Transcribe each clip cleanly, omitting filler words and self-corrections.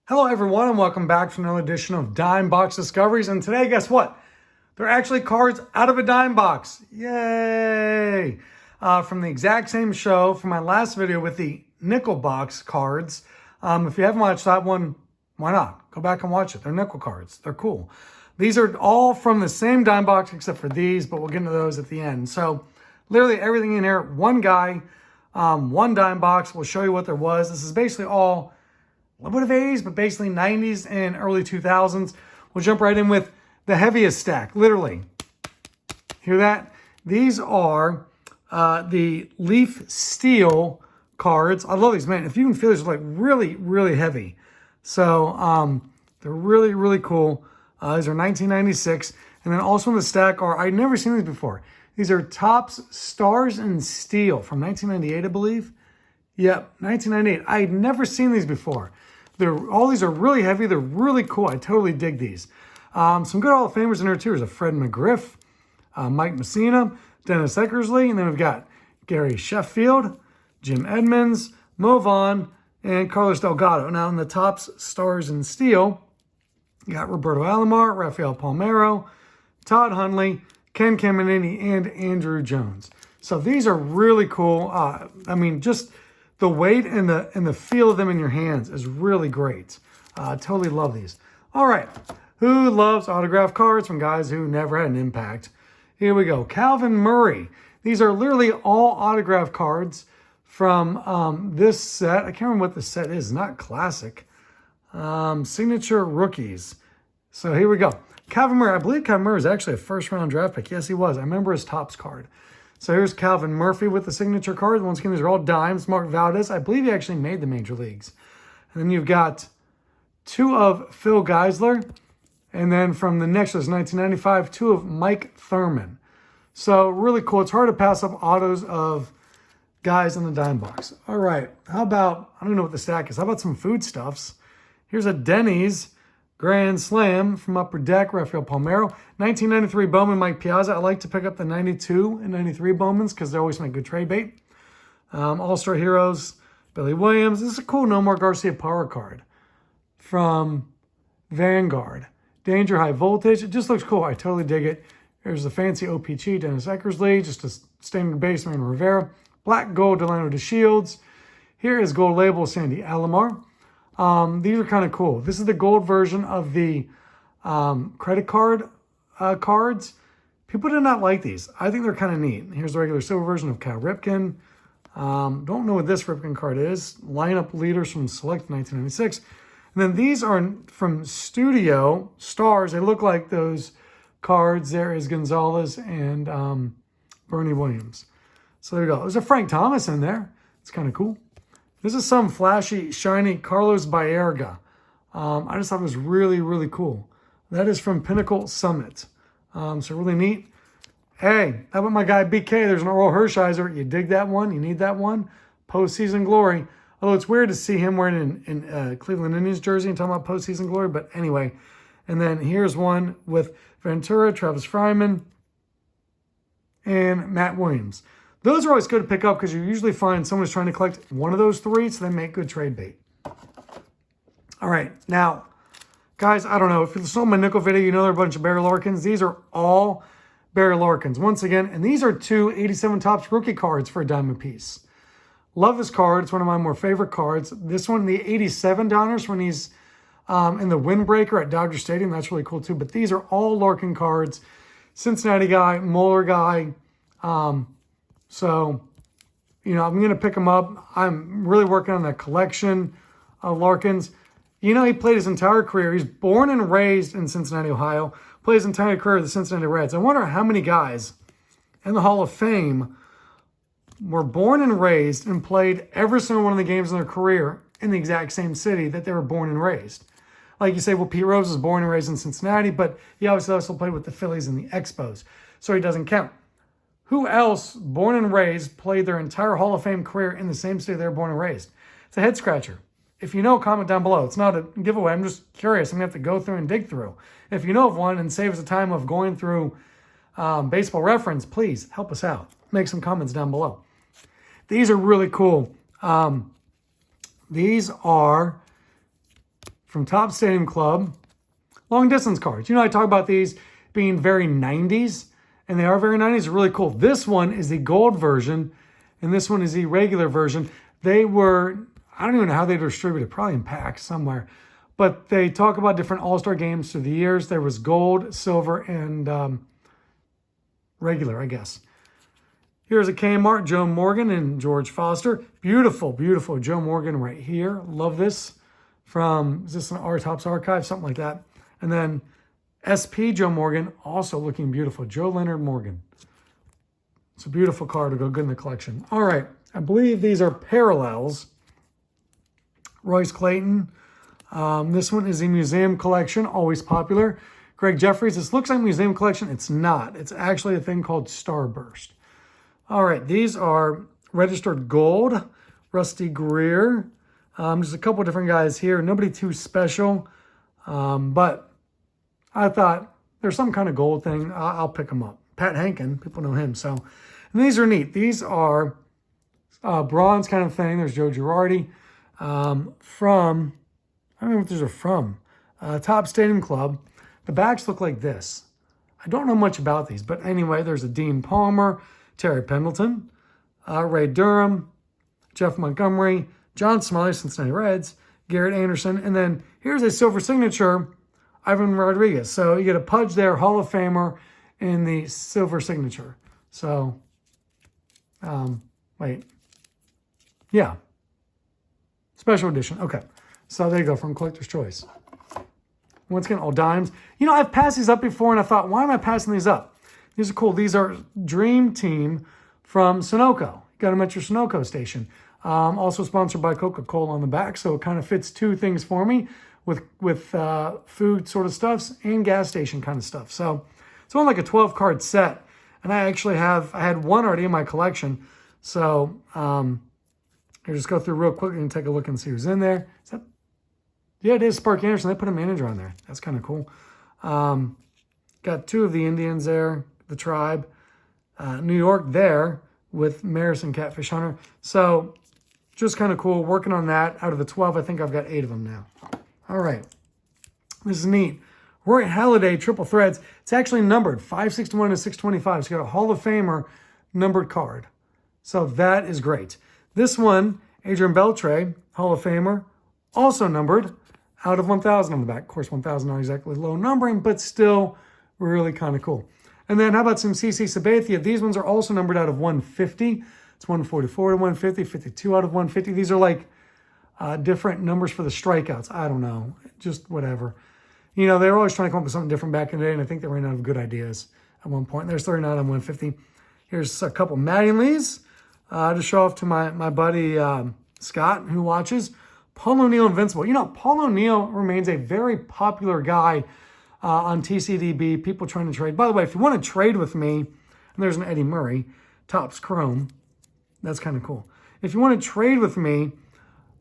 Hello everyone and welcome back to another edition of Dime Box Discoveries. And today, guess what? They're actually cards out of a dime box. Yay! From the exact same show from my last video with the nickel box cards. If you haven't watched that one, why not? Go back and watch it. They're nickel cards. They're cool. These are all from the same dime box except for these, but we'll get into those at the end. So literally everything in here, one guy, one dime box. We'll show you what there was. This is basically all a little bit of 80s, but basically 90s and early 2000s. We'll jump right in with the heaviest stack, literally. Hear that? These are the Leaf Steel cards. I love these, man. If you can feel these, they're like really, really heavy. So they're really, really cool. These are 1996. And then also in the stack are, I'd never seen these before. These are Topps Stars and Steel from 1998, I believe. Yep, 1998. I had never seen these before. All these are really heavy. They're really cool. I totally dig these. Some good Hall of Famers in here too. There's a Fred McGriff, Mike Messina, Dennis Eckersley, and then we've got Gary Sheffield, Jim Edmonds, Mo Vaughn, and Carlos Delgado. Now in the Topps Stars and Steel, you got Roberto Alomar, Rafael Palmeiro, Todd Hundley, Ken Caminiti, and Andrew Jones. So these are really cool. I mean, just the weight and the feel of them in your hands is really great. Totally love these. All right. Who loves autographed cards from guys who never had an impact? Here we go. Calvin Murray. These are literally all autographed cards from this set. I can't remember what the set is. Not classic. Signature rookies. So here we go. Calvin Murray. I believe Calvin Murray was actually a first-round draft pick. Yes, he was. I remember his Topps card. So here's Calvin Murphy with the signature card. Once again, these are all dimes. Mark Valdez. I believe he actually made the major leagues. And then you've got two of Phil Geisler. And then from the next was 1995, two of Mike Thurman. So really cool. It's hard to pass up autos of guys in the dime box. All right. How about, I don't know what the stack is. How about some foodstuffs? Here's a Denny's Grand Slam from Upper Deck, Rafael Palmeiro. 1993 Bowman, Mike Piazza. I like to pick up the 92 and 93 Bowmans because they always make good trade bait. All-Star Heroes, Billy Williams. This is a cool No More Garcia Power card from Vanguard. Danger High Voltage. It just looks cool. I totally dig it. There's the fancy OPG, Dennis Eckersley. Just a standard base, Man Rivera. Black Gold, Delano DeShields. Here is Gold Label, Sandy Alomar. These are kind of cool. This is the gold version of the credit card cards. People do not like these. I think they're kind of neat. Here's the regular silver version of Cal Ripken. Don't know what this Ripken card is. Lineup leaders from Select 1996. And then these are from Studio Stars. They look like those cards. There is Gonzalez and Bernie Williams. So there you go. There's a Frank Thomas in there. It's kind of cool. This is some flashy, shiny Carlos Baerga. I just thought it was really, really cool. That is from Pinnacle Summit. So really neat. Hey, how about my guy BK? There's an Oral Hershiser. You dig that one? You need that one? Postseason glory. Although it's weird to see him wearing in Cleveland Indians jersey and talking about postseason glory. But anyway. And then here's one with Ventura, Travis Fryman, and Matt Williams. Those are always good to pick up because you usually find someone who's trying to collect one of those three, so they make good trade bait. All right, now, guys, I don't know. If you saw my nickel video, you know there are a bunch of Barry Larkins. These are all Barry Larkins, once again. And these are two 87 Topps rookie cards for a dime a piece. Love this card. It's one of my more favorite cards. This one, the 87 Downers, when he's in the windbreaker at Dodger Stadium. That's really cool, too. But these are all Larkin cards. Cincinnati guy, Moeller guy. So, you know, I'm going to pick him up. I'm really working on that collection of Larkins. You know, he played his entire career. He's born and raised in Cincinnati, Ohio. Played his entire career with the Cincinnati Reds. I wonder how many guys in the Hall of Fame were born and raised and played every single one of the games in their career in the exact same city that they were born and raised. Like you say, well, Pete Rose was born and raised in Cincinnati, but he obviously also played with the Phillies and the Expos, so he doesn't count. Who else, born and raised, played their entire Hall of Fame career in the same state they were born and raised? It's a head scratcher. If you know, comment down below. It's not a giveaway. I'm just curious. I'm going to have to go through and dig through. If you know of one and save us the time of going through Baseball Reference, please help us out. Make some comments down below. These are really cool. These are from Top Stadium Club. Long distance cards. You know, I talk about these being very 90s, and they are very 90s. They're really cool. This one is the gold version, and this one is the regular version. They were, I don't even know how they distributed, probably in packs somewhere. But they talk about different All-Star games through the years. There was gold, silver, and regular, I guess. Here's a Kmart, Joe Morgan and George Foster. Beautiful, beautiful Joe Morgan right here. Love this. From, is this an R-Tops Archive? Something like that. And then SP Joe Morgan, also looking beautiful. Joe Leonard Morgan. It's a beautiful card to go good in the collection. All right, I believe these are parallels. Royce Clayton. This one is a museum collection, always popular. Greg Jeffries. This looks like a museum collection. It's not. It's actually a thing called Starburst. All right, these are registered gold. Rusty Greer. Just a couple different guys here. Nobody too special. But I thought there's some kind of gold thing. I'll pick them up. Pat Hankin, people know him. So, and these are neat. These are bronze kind of thing. There's Joe Girardi from, I don't know what these are from, Top Stadium Club. The backs look like this. I don't know much about these, but anyway, there's a Dean Palmer, Terry Pendleton, Ray Durham, Jeff Montgomery, John Smiley, Cincinnati Reds, Garrett Anderson, and then here's a silver signature, Ivan Rodriguez. So you get a Pudge there, Hall of Famer, in the silver signature. So, wait. Yeah. Special edition. Okay. So there you go, from Collector's Choice. Once again, all dimes. You know, I've passed these up before, and I thought, why am I passing these up? These are cool. These are Dream Team from Sunoco. You got them at your Sunoco station. Also sponsored by Coca-Cola on the back, so it kind of fits two things for me with food sort of stuffs and gas station kind of stuff. So it's only like a 12-card set, and I had one already in my collection. So I'll just go through real quick and take a look and see who's in there. Yeah, it is Spark Anderson. They put a manager on there. That's kind of cool. Got two of the Indians there, the Tribe. New York there with Maris and Catfish Hunter. So just kind of cool. Working on that. Out of the 12, I think I've got 8 of them now. All right. This is neat. Roy Halladay Triple Threads. It's actually numbered 561 to 625. So you got a Hall of Famer numbered card. So that is great. This one, Adrian Beltre, Hall of Famer, also numbered out of 1,000 on the back. Of course, 1,000 not exactly low numbering, but still really kind of cool. And then how about some CC Sabathia? These ones are also numbered out of 150. It's 144 to 150, 52 out of 150. These are like different numbers for the strikeouts. I don't know, just whatever. You know, they were always trying to come up with something different back in the day, and I think they ran out of good ideas at one point. There's 39 on 150. Here's a couple Mattingly's to show off to my buddy Scott, who watches. Paul O'Neill Invincible. You know, Paul O'Neill remains a very popular guy on TCDB, people trying to trade. By the way, if you want to trade with me, and there's an Eddie Murray, Topps Chrome. That's kind of cool. If you want to trade with me,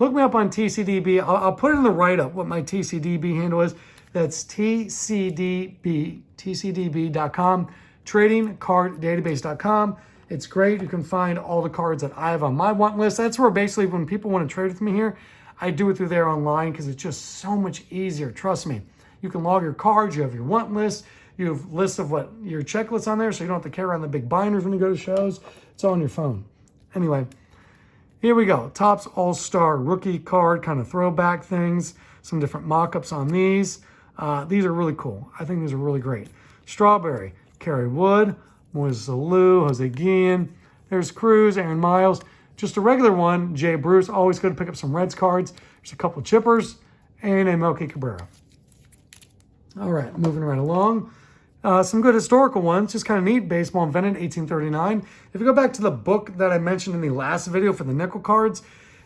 look me up on TCDB. I'll put it in the write-up what my TCDB handle is. That's TCDB.com, tradingcarddatabase.com. It's great. You can find all the cards that I have on my want list. That's where basically when people want to trade with me here, I do it through there online because it's just so much easier. Trust me. You can log your cards. You have your want list. You have lists of what your checklists on there, so you don't have to carry around the big binders when you go to shows. It's all on your phone. Anyway, here we go. Topps All-Star Rookie card, kind of throwback things. Some different mock-ups on these. These are really cool. I think these are really great. Strawberry, Kerry Wood, Moises Alou, Jose Guillen. There's Cruz, Aaron Miles. Just a regular one, Jay Bruce. Always good to pick up some Reds cards. There's a couple chippers and a Melky Cabrera. All right, moving right along. Some good historical ones, just kind of neat. Baseball invented 1839. If you go back to the book that I mentioned in the last video for the nickel cards,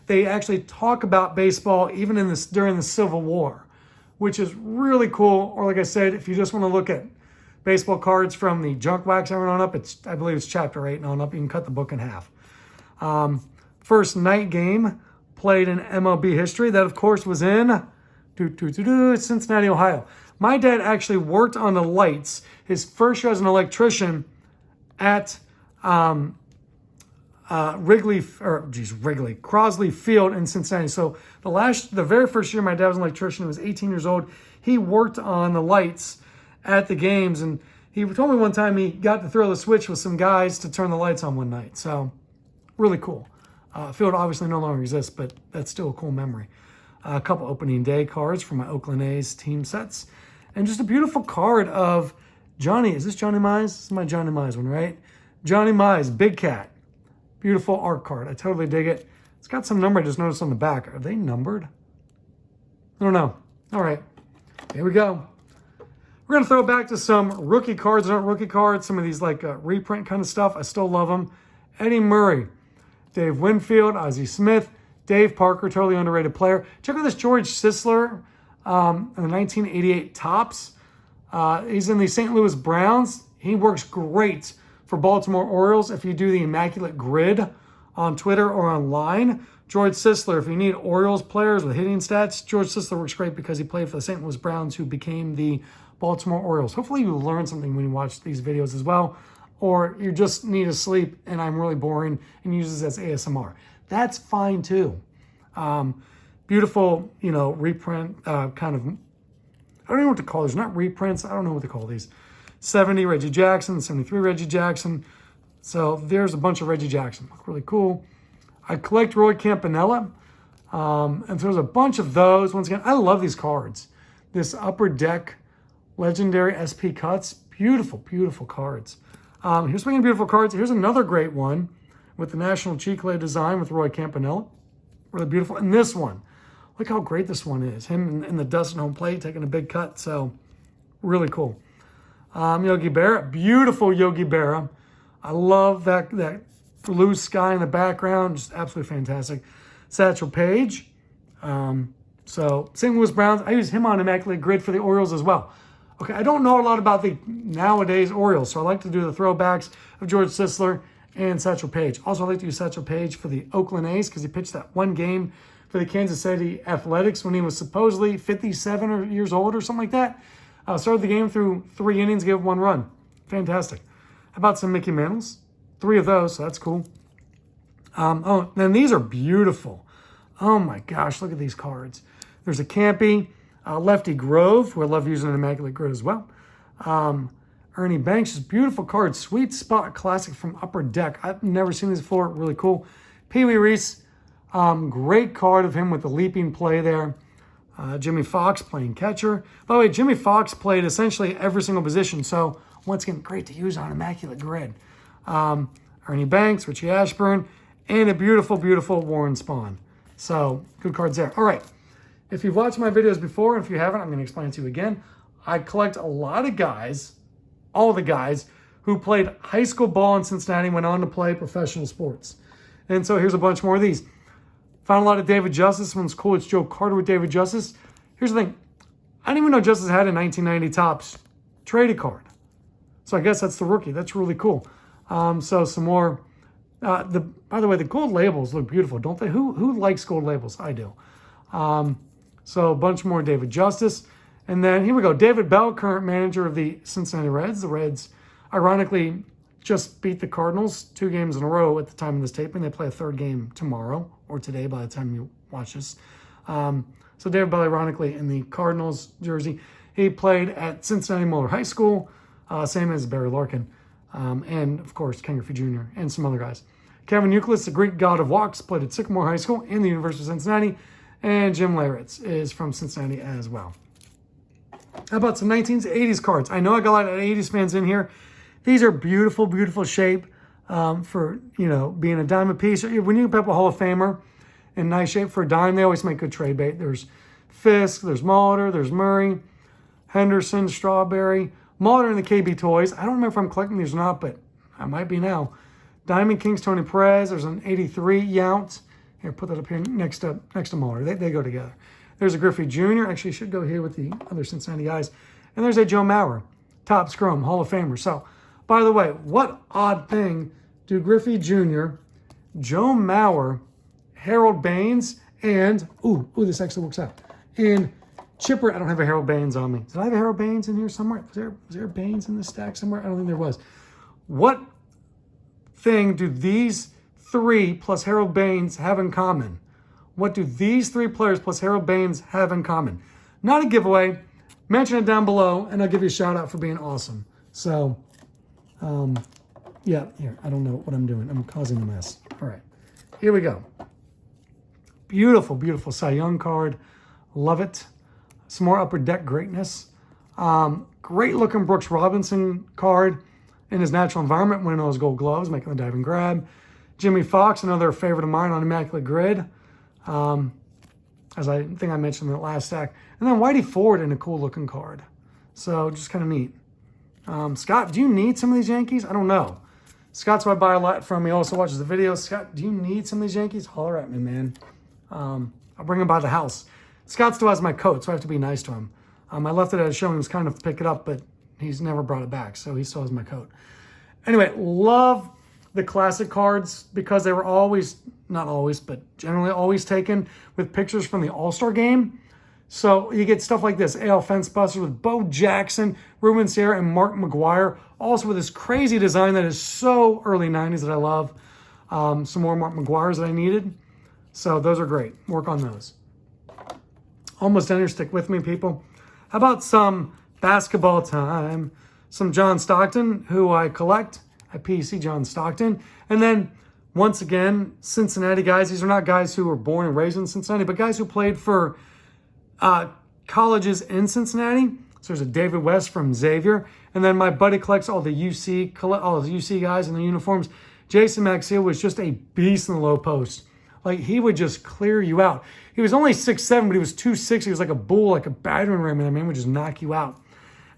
they actually talk about baseball even in this during the Civil War, which is really cool. Or like I said, if you just want to look at baseball cards from the junk wax era on up, I believe it's chapter 8 and on up. You can cut the book in half. First night game played in MLB history. That, of course, was in Cincinnati, Ohio. My dad actually worked on the lights his first year as an electrician at Wrigley Crosley Field in Cincinnati. So the very first year my dad was an electrician, he was 18 years old. He worked on the lights at the games, and he told me one time he got to throw the switch with some guys to turn the lights on one night. So really cool. Field obviously no longer exists, but that's still a cool memory. A couple opening day cards from my Oakland A's team sets, and just a beautiful card of Johnny. Is this Johnny Mize? This is my Johnny Mize one, right? Johnny Mize, Big Cat. Beautiful art card. I totally dig it. It's got some number I just noticed on the back. Are they numbered? I don't know. All right. Here we go. We're going to throw back to some rookie cards. Not rookie cards. Some of these like reprint kind of stuff. I still love them. Eddie Murray, Dave Winfield, Ozzie Smith, Dave Parker, totally underrated player. Check out this George Sisler in the 1988 Topps. He's in the St. Louis Browns. He works great for Baltimore Orioles if you do the Immaculate Grid on Twitter or online. George Sisler, if you need Orioles players with hitting stats, George Sisler works great because he played for the St. Louis Browns, who became the Baltimore Orioles. Hopefully you learn something when you watch these videos as well, or you just need to sleep and I'm really boring and use this as ASMR. That's fine too. Beautiful, reprint kind of, I don't know what to call these. Not reprints. I don't know what to call these. 70 Reggie Jackson, 73 Reggie Jackson. So there's a bunch of Reggie Jackson. Look really cool. I collect Roy Campanella. And there's a bunch of those. Once again, I love these cards. This Upper Deck Legendary SP Cuts. Beautiful, beautiful cards. Here's speaking of beautiful cards. Here's another great one with the National Chiclet design with Roy Campanella. Really beautiful. And this one. Look how great this one is. Him in the Dustin home plate taking a big cut. So really cool. Yogi Berra. Beautiful Yogi Berra. I love that blue sky in the background. Just absolutely fantastic. Satchel Paige. So St. Louis Browns. I use him on Immaculate Grid for the Orioles as well. Okay, I don't know a lot about the nowadays Orioles, so I like to do the throwbacks of George Sisler and Satchel Paige. Also, I like to use Satchel Paige for the Oakland A's because he pitched that one game for the Kansas City Athletics when he was supposedly 57 years old or something like that. Started the game through 3 innings, gave 1 run. Fantastic. How about some Mickey Mantles? 3 of those, so that's cool. Oh, and these are beautiful. Oh my gosh, look at these cards. There's a Campy, Lefty Grove, who I love using an Immaculate Grid as well. Ernie Banks, just beautiful card. Sweet Spot Classic from Upper Deck. I've never seen these before. Really cool. Pee Wee Reese, great card of him with the leaping play there. Jimmy Fox playing catcher. By the way, Jimmy Fox played essentially every single position. So once again, great to use on Immaculate Grid. Ernie Banks, Richie Ashburn, and a beautiful, beautiful Warren Spahn. So good cards there. All right. If you've watched my videos before, and if you haven't, I'm going to explain it to you again. I collect a lot of guys, all the guys who played high school ball in Cincinnati, went on to play professional sports. And so here's a bunch more of these. Found a lot of David Justice. One's cool. It's Joe Carter with David Justice. Here's the thing. I didn't even know Justice had a 1990 Topps traded card. So I guess that's the rookie. That's really cool. So some more. By the way, the gold labels look beautiful, don't they? Who likes gold labels? I do. So a bunch more David Justice. And then here we go. David Bell, current manager of the Cincinnati Reds. The Reds, ironically, just beat the Cardinals 2 games in a row at the time of this taping. They play a 3rd game tomorrow or today by the time you watch this. So David Bell, ironically, in the Cardinals jersey. He played at Cincinnati Moeller High School, same as Barry Larkin. And, of course, Ken Griffey Jr. and some other guys. Kevin Euclid, the Greek god of walks, played at Sycamore High School and the University of Cincinnati. And Jim Laritz is from Cincinnati as well. How about some 1980s cards? I know I got a lot of 80s fans in here. These are beautiful, beautiful shape for, being a dime a piece. When you pick up a Hall of Famer in nice shape for a dime, they always make good trade bait. There's Fisk, there's Molitor, there's Murray, Henderson, Strawberry, Molitor and the KB Toys. I don't remember if I'm collecting these or not, but I might be now. Diamond Kings, Tony Perez. There's an 83 Yount. Here, put that up here next to Molitor. They go together. There's a Griffey Jr. Actually, should go here with the other Cincinnati guys. And there's a Joe Mauer, top scrum, Hall of Famer. So, by the way, what odd thing do Griffey Jr., Joe Mauer, Harold Baines, and, this actually works out, and Chipper. I don't have a Harold Baines on me. Did I have a Harold Baines in here somewhere? Was there a Baines in this stack somewhere? I don't think there was. What thing do these 3 plus Harold Baines have in common? What do these 3 players plus Harold Baines have in common? Not a giveaway. Mention it down below, and I'll give you a shout out for being awesome. So, yeah, here, I don't know what I'm doing. I'm causing a mess. All right, here we go. Beautiful, beautiful Cy Young card. Love it. Some more Upper Deck greatness. Great looking Brooks Robinson card in his natural environment, winning those gold gloves, making the diving grab. Jimmy Fox, another favorite of mine on Immaculate Grid. As I think I mentioned in the last stack. And then Whitey Ford in a cool looking card. So just kind of neat. Scott, do you need some of these Yankees? I don't know. Scott's who I buy a lot from. He also watches the videos. Scott, do you need some of these Yankees? Holler at me, man. I'll bring them by the house. Scott still has my coat, so I have to be nice to him. I left it at a show and he was kind enough to pick it up, but he's never brought it back, so he still has my coat. Anyway, love the classic cards because they were always, not always, but generally always taken with pictures from the All-Star game. So you get stuff like this, AL Fence Buster with Bo Jackson, Ruben Sierra, and Mark McGwire. Also with this crazy design that is so early 90s that I love. Some more Mark McGwires that I needed. So those are great. Work on those. Almost done here. Stick with me, people. How about some basketball time? Some John Stockton, who I collect at PC John Stockton. And then, once again, Cincinnati guys. These are not guys who were born and raised in Cincinnati, but guys who played for colleges in Cincinnati. So there's a David West from Xavier. And then my buddy collects all the UC guys in the uniforms. Jason Maxill was just a beast in the low post. Like, he would just clear you out. He was only 6'7", but he was 260. He was like a bull, like a battering ram, and that man would just knock you out.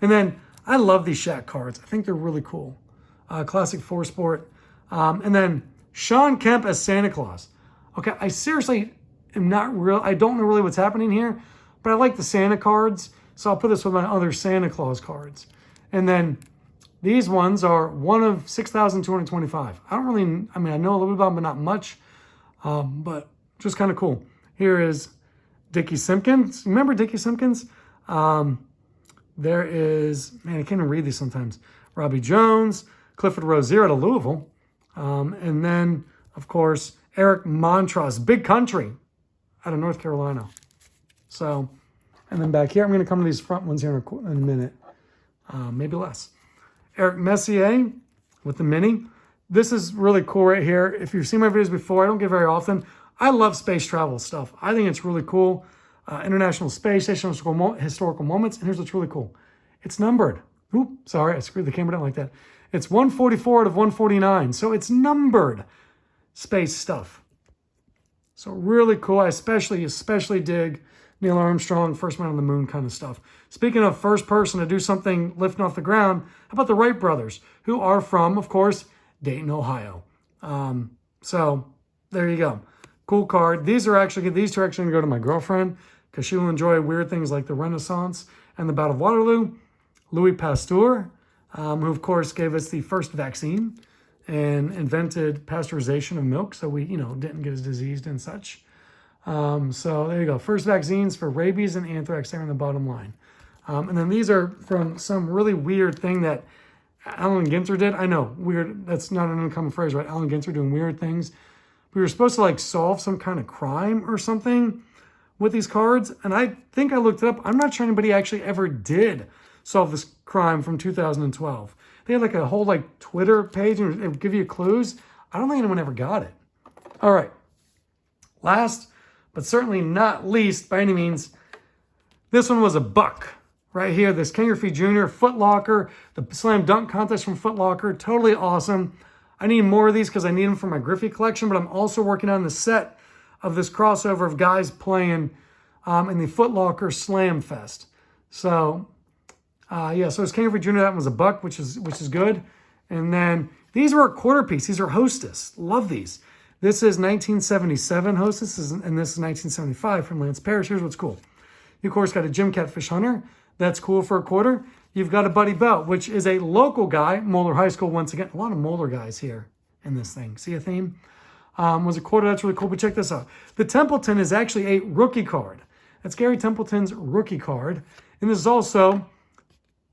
And then, I love these Shaq cards. I think they're really cool. Classic 4-Sport. And then, Sean Kemp as Santa Claus. Okay, I seriously am not real. I don't know really what's happening here, but I like the Santa cards, so I'll put this with my other Santa Claus cards. And then, these ones are one of 6,225. I don't really, I mean, I know a little bit about them, but not much. But just kind of cool. Here is Dickie Simpkins. Remember Dickie Simpkins? There is, man, I can't even read these sometimes. Robbie Jones, Clifford Rozier out of Louisville. And then, of course, Eric Montross, Big Country out of North Carolina. So, and then back here, I'm going to come to these front ones here in a minute. Maybe less. Eric Messier with the mini. This is really cool right here. If you've seen my videos before, I don't get very often. I love space travel stuff. I think it's really cool. International Space Station historical moments. And here's what's really cool. It's numbered. Oop, sorry, I screwed the camera down like that. It's 144 out of 149. So it's numbered space stuff. So really cool. I especially dig Neil Armstrong, first man on the moon kind of stuff. Speaking of first person to do something lifting off the ground, how about the Wright brothers, who are from, of course, Dayton, Ohio. So there you go. Cool card. These two are actually going to go to my girlfriend because she will enjoy weird things like the Renaissance and the Battle of Waterloo. Louis Pasteur, who of course gave us the first vaccine and invented pasteurization of milk so we, didn't get as diseased and such. So there you go. First vaccines for rabies and anthrax there in the bottom line. And then these are from some really weird thing that Allen Ginter did. I know, weird. That's not an uncommon phrase, right? Allen Ginter doing weird things. We were supposed to solve some kind of crime or something with these cards. And I think I looked it up. I'm not sure anybody actually ever did solve this crime from 2012. They had a whole Twitter page and it would give you clues. I don't think anyone ever got it. All right. Last, but certainly not least by any means, this one was a buck. Right here, this Ken Griffey Jr. Foot Locker, the Slam Dunk Contest from Foot Locker. Totally awesome. I need more of these because I need them for my Griffey collection, but I'm also working on the set of this crossover of guys playing in the Foot Locker Slam Fest. So, yeah, so it's Ken Griffey Jr. That one was a buck, which is good. And then these were a quarter piece. These are Hostess. Love these. This is 1977 Hostess, and this is 1975 from Lance Parrish. Here's what's cool. You, of course, got a Jim Catfish Hunter. That's cool for a quarter. You've got a Buddy Belt, which is a local guy, Moeller High School once again. A lot of Moeller guys here in this thing. See a theme? Was a quarter. That's really cool, but check this out. The Templeton is actually a rookie card. That's Gary Templeton's rookie card. And this is also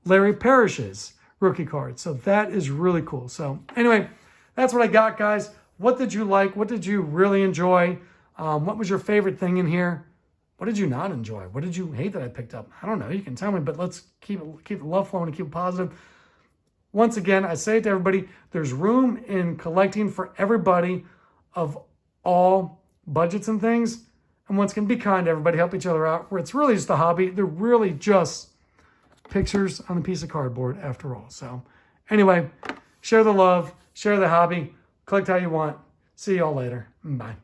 Larry Parrish's rookie card. So that is really cool. So anyway, that's what I got, guys. What did you like? What did you really enjoy? What was your favorite thing in here? What did you not enjoy? What did you hate that I picked up? I don't know. You can tell me, but let's keep the love flowing and keep it positive. Once again, I say it to everybody, there's room in collecting for everybody of all budgets and things. And once again, be kind to everybody, help each other out, where it's really just a hobby. They're really just pictures on a piece of cardboard after all. So anyway, share the love, share the hobby, collect how you want. See y'all later. Bye.